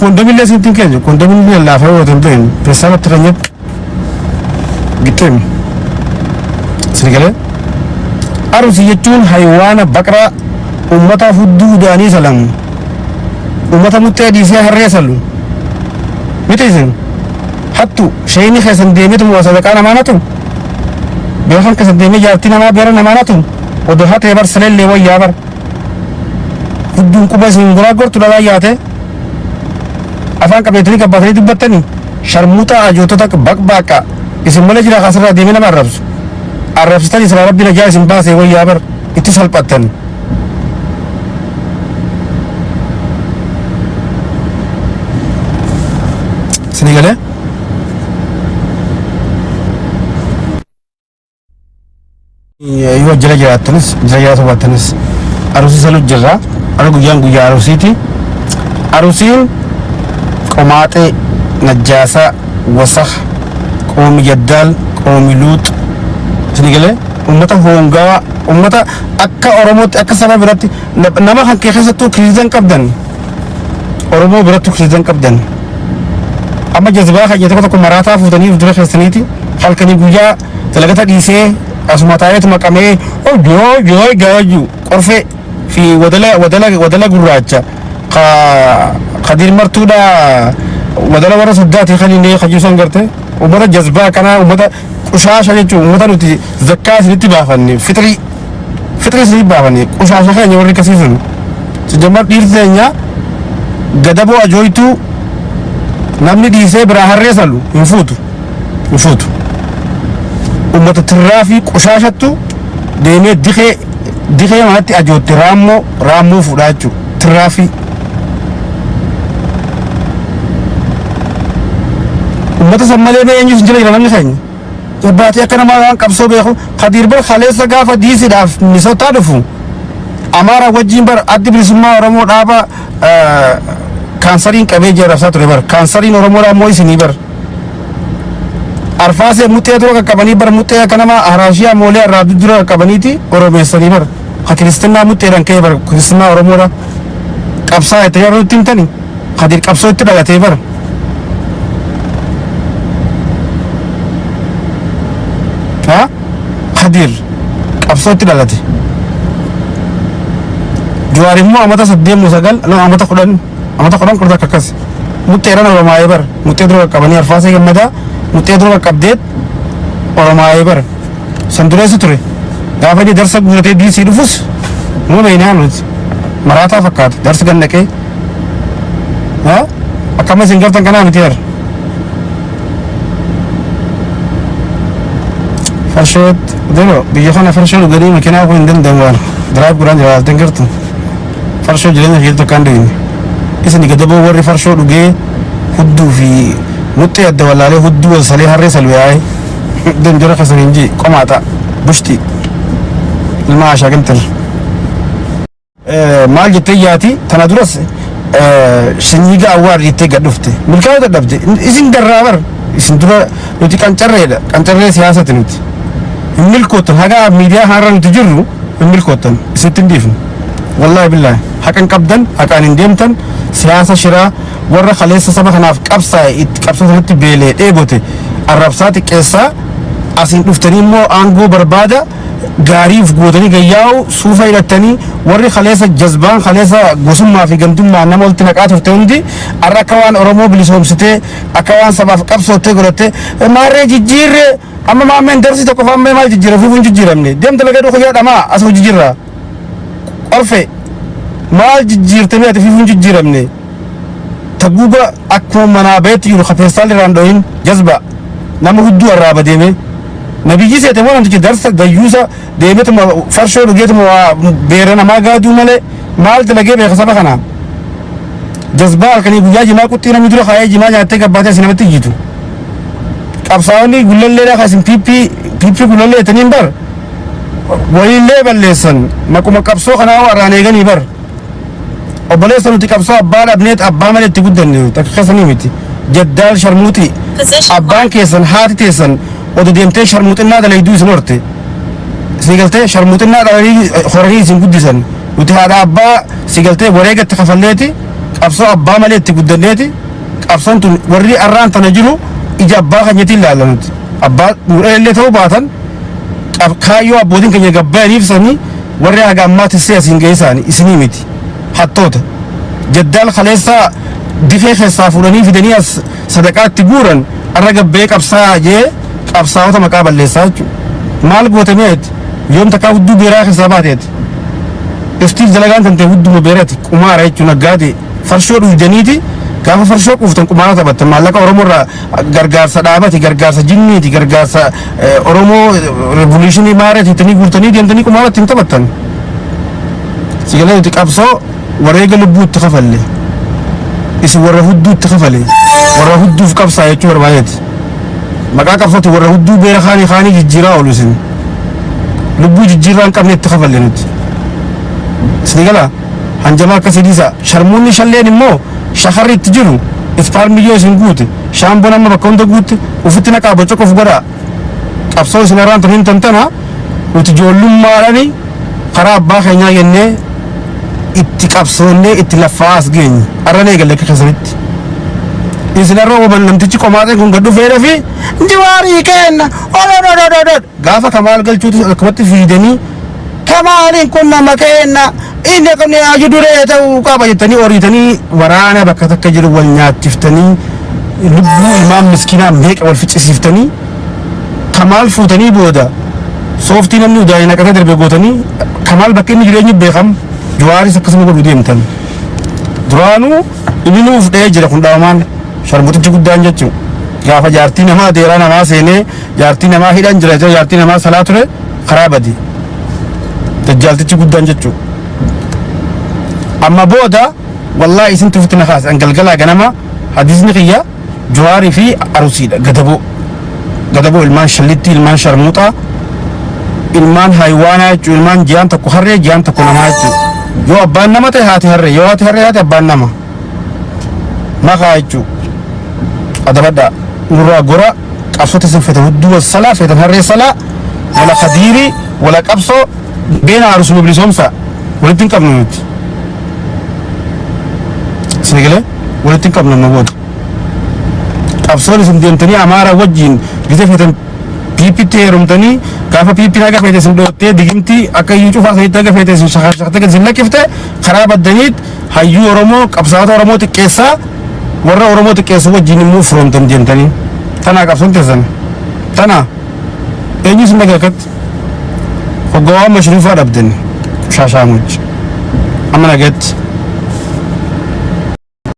كوندومين لازم تنكج كوندومين لا فهو تنتين بسبب ترنيب قتيم سنقله أرسي يجون حيوان بقرة أمتا فدو داني سلام أمتا متعدي سيا هرية سلو متى حتى شيني خسن ديمت مواسدة أنا مانتهم بيرحم خسن ديمت جارتنا ما بيرنا مانتهم ودهات يبر سلل لي ويابر فدو كوبا سينغرا قرط لا ياته أفان كبيتني كباتني تبتني شرموتا أجوتا تك بق باكا اسم ملك جرا خسر ديمنا ما ربس الربس تاني سلا ربي نجاي سنباس ويابر اتصال بتن سنيغله يو جلا تنس واتنس أروسي سلو جرا أنا guya arusiiti arusiin qomaate najjaasa wasakh qoomi jaddaal qoomi luut sinigale ummata hongaa ummata akka oromootti akka saba biratti nama kan keessattuu kiriizan qabdan oromoo biratti kiriizan qabdan amma jazbaa kan jedhamu tokko maraataa fuutanii dura keessaniiti halkanii guyyaa dalagata dhiisee asuma taa'eetu maqamee joo gaaju qorfee في ودلا قراجة قدير مرتودا ودلا ورا صداتي خليني خجوسان قرته وبدا جذبة كنا وبدا قشاشة يجوا وبدا نتي زكاة نتي بافني فطري سري بافني قشاشة خليني وري كسيزن سجمع ديرزنيا قدبو أجويتو نامني ديسه براهر رسالو يفوتو وبدا ترافي قشاشة تو ديني دخيل ماتي أجود رامو فراجو ترافي ومتى سمالي بينجو سجلي رماني خيني جباتي أكنا ما كبسو بيخو قدير بر خالص سقافة ديسي داف نسو تعرفو أمارا وجين بر أدي برسما ورمو دابا كانسرين كبيجي رفسات ربر كانسرين ورمو راموي سني بر أرفاسه متأدرو كابني بر متأ كنا ما أراشيا مولى رادودرو كابنيتي ورمي سني بر كريستنا متيران كيبر كريستنا أورمورا كابسا يتجارو تيمتاني خدير كابسا يتدعى تيبر ها خدير كابسا يتدعى تي جواري مو أمتا سديم مسجل لا أمتا خدان كردا كاكس متيران أورما يبر متيدرو كابني أرفاسه يمدا متيدرو كابديت أورما يبر سندريس تري دافعي درس غورتي دي سيرفوس مو بينامس مراتا فكات درس غنكي ها اكما سينغرتن كنا متير فرشوت دلو بيجونا فرشوت غري مكنا كو اندن دموان درايف غران جوال تنغرتن فرشوت جلنا هيلتو كاندين اسني غدبو وري فرشوت غي هدو في متي اد ولا له هدو وصلي هرسل وياي دم جرا خسرينجي قماتا بشتي ما شاكنتر ما جتياتي تنادرس شنيجا أوار يتجا دفته ملكه دفته إذن درابر إذن درا نتي كانترة سياسة نتي ملكوتن هذا ميديا هارن تجرو ملكوتن ستنديفن والله بالله هكان كبدن هكان انديمتن سياسة شراء ورا خليص سبب خناف كبسة هتي بيله إيبوتي الربصات كيسا أسين دفتني مو أنغو بربادة غاريف غودني غياو سوفا يلتني وري خليصة جذبان خليصة غسم ما في جندوم ما نمول تنقات فتوندي الركوان أورمو بليسوم ستة أكوان سبب كبسة تغرته مارة جيجير أما ما من درسي تكفى ما جيجير فيفون جيجير مني دم تلاقي دو خيار أما أسمع جيجيرا أرفع ما جيجير تبي فيفون جيجير مني تبوبا أكو منابت يروح فيصل راندوين جذبة نمو هدو الرابع ديمه نبي جيسة تمام أنت كدرس دايوسا ديمت ما فرشة رجيت ما بيرنا ما قادو ماله مال تلاقيه بيخسبه خنا جذبة كني بيجا جماعة كتير مدرو خايا جماعة جاتة كباتة سينما تيجيتو كابساوني قلنا لنا خاسم بيبي قلنا لنا تنين بر ولله باللسان ما كم كابسو خنا وراني غني بر وبلسان أنت كابسو أبان أبنيت أبان ماله تقدرني تكخسني ميتي جدال شرموتي أبان كيسن هاتي تيسن وديمتي شرموتنا ده ليدو سنورتي سيقلتي شرموتنا ده خوري سنقدسن وتي هذا أبا سيقلتي وريقة تخفلتي qabsoo abbaa malee itti guddanneeti qabsoon tun warri arraan tana jiru ija abbaa keenyatiin ilaallanuti abbaa illee ta'uu baatan kaayyoo abbootiin keenya gabbaaniif sanii warri haga ammaatti siyaasiin ga'ee isaanii isinii miti hattoota jaddaal kaleessaa difee keessaa fuudhanii fidanii as sadaqaatti guuran arra gabbee qabsaa jee qabsaa'ota maqaa balleessaa jechuudha maal gootameeti yoom takkaa hudduu beeraa keessaa baateeti iftiif dalagaan tantee hudduma beerati qumaara jechuun naggaate farshoo dhuydaniiti gaafa farshoo quuftan qumaara taphattan maallaqa oromoo irraa gargaarsa dhaabati gargaarsa jinniiti gargaarsa oromoo revolutionii maareeti ittanii guurtanii deemtanii qumaara ittiin taphattan sigalee nuti qabsoo wareega lubbuutti kafalle isin warra hudduutti kafale warra hudduuf qabsaa jechuu barbaadeeti maqaa qabsooti warra hudduu beera kaanii jijjiiraa oolu isin lubbuu jijjiirraa hin qabne itti kafalle nuti sigala hanjama akkasiidisa sharmuunni shalleen immoo shakarri itti jiru ispaarmiyyoo isin guute shaamboon amma bakka hunda guutte ufitti naqaa bocoqof godhaa qabsoo isin irraan tun hin tantana nuti ijoollummaadhani karaa abbaa keenyaa jennee itti qabsoonnee itti laffaa as geenye arranee galle akka keessanitti isin irra waban namtichi qomaatee kun gad dhufeedha fi Jawaarii kenna gaafa Kamaal galchuuti akkamatti fiidanii Kamaaliin kun nama kenna inni kun aju duree ta'uu qaba jettanii oriitanii waraana bakka takka jiru wal nyaachiftanii lubbuu ilmaan miskiinaa meeqa wal ficcisiiftanii Kamaal fuutanii booda sooftii namni udaayee naqatee darbe gootanii Kamaal bakka inni jireenyi beekam Jawaaris akkasuma godhu deemtan duraanuu inni nuuf dhahee jira kun dhaamaan sharmutichi guddaan jechuudha gaafa jaartii namaa deeraa namaa seenee jaartii namaa hidhan jira jaartii namaa salaa ture karaa badi dajjaaltichi guddaan jechuudha amma booda wallahi isin tufutti na kaase galgalaa ganama hadiisni kiyya Jawaarii fi arusiidha gadaboo ilmaan shallitti ilmaan sharmuuxaa ilmaan haywaanaa jechuudha ilmaan jiyaan tokko harree jiyaan tokko namaa jechuudha yoo abbaan nama ta'e haati harree yoo haati harree haati abbaan nama maqaa jechuudha adabadhaa nurraa gora qabsoota isin fete hudduu salaa fetan harree salaa wala khadiirii wala qabsoo beena arus mobilisoomsa walitti hin qabnu nuti sinigale walitti hin qabnu namoota qabsoon isin deemtanii amaara wajjiin gise fetan piipitti heerumtanii gaafa piippiin haga feete isin dhoottee digimtii akka iyyuu cufaa sanitti haga feete isin shaqattee isin lakkifte karaa baddaniit hayyuu oromoo qabsaa'ota oromoo xiqqeessaa warra oromoo xiqqeessu wajjiin immoo firoomtan deemtanii tanaa qabsoon teessan tanaa eenyu isin dhagaakatti hoggawaa mashruufaa dhabden shaashaamuchi amma nageetti